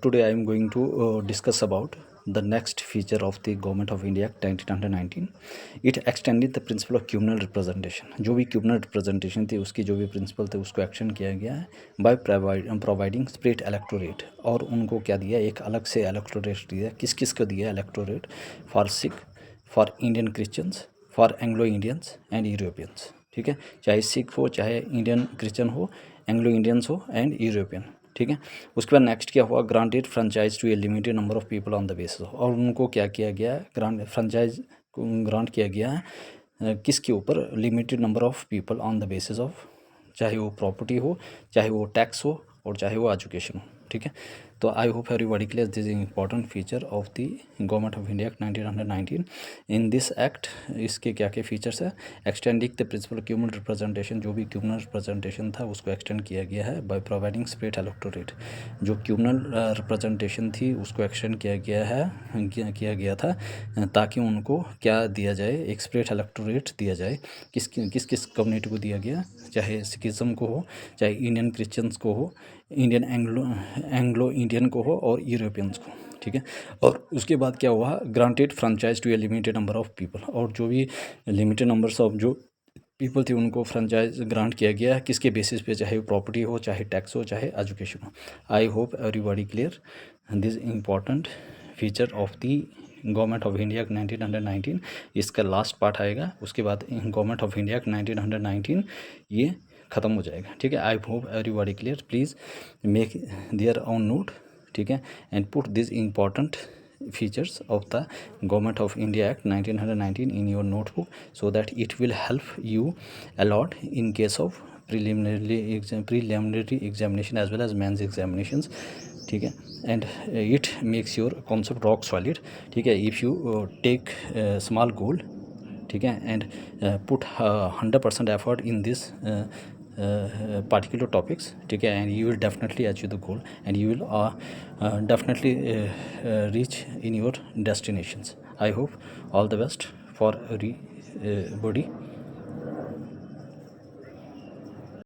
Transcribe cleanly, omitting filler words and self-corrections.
Today I am going to discuss about the next feature of the Government of India Act 1919. It extended the principle of communal representation. जो भी communal representation थी उसकी जो भी principle थे उसको extend किया गया है by providing separate electorate. और उनको क्या दिया, एक अलग से electorate दिया. किस किस को दिया electorate? For Sikh, for Indian Christians, for Anglo Indians and Europeans. ठीक है, चाहे सिख हो, चाहे इंडियन क्रिश्चियन हो, एंग्लो इंडियंस हो एंड यूरोपियन. ठीक है, उसके बाद नेक्स्ट क्या हुआ, granted franchise to a limited number of people on the basis. और उनको क्या किया गया, फ्रेंचाइज ग्रांट किया गया है किसके ऊपर, limited number of people on the basis of, चाहे वो प्रॉपर्टी हो, चाहे वो टैक्स हो और चाहे वो एजुकेशन हो. ठीक है, तो I hope everybody clear this important feature of the government of India act 1919. In this act इसके क्या क्या फीचर्स है, एक्सटेंडिंग द प्रिंसिपल क्यूमल रिप्रेजेंटेशन. जो भी क्यूमनल रिप्रेजेंटेशन था उसको एक्सटेंड किया गया है बाय प्रोवाइडिंग स्प्रेड इलेक्टोरेट. जो क्यूमनल रिप्रेजेंटेशन थी उसको एक्सटेंड किया गया था ताकि उनको क्या दिया जाए, एक स्प्रेड इलेक्टोरेट दिया जाए. किस किस कम्युनिटी को दिया गया, चाहे सिखिज्म को हो, चाहे इंडियन क्रिश्चियंस को हो, इंडियन एंग्लो इंडियन को हो और यूरोपियंस को. ठीक है, और उसके बाद क्या हुआ, granted franchise to a limited number of people. और जो भी लिमिटेड नंबर्स ऑफ जो पीपल थे उनको फ्रेंचाइज ग्रांट किया गया, किसके बेसिस पे, चाहे प्रॉपर्टी हो, चाहे टैक्स हो, चाहे एजुकेशन हो. I hope everybody clear this important feature of the government of India 1919. इसका लास्ट पार्ट आएगा, उसके बाद गवर्नमेंट ऑफ इंडिया 1919 ये ख़त्म हो जाएगा. ठीक है, I hope everybody clear. Please make their on note. ठीक है, and put this important features of the Government of India Act 1919 in your notebook so that it will help you a lot in case of preliminary examination as well as mains examinations. ठीक है, and it makes your concept rock solid. ठीक है, if you take small goal, ठीक है, and put 100% effort in this particular topics. ठीक है, and you will definitely achieve the goal and you will definitely reach in your destinations. I hope all the best for everybody.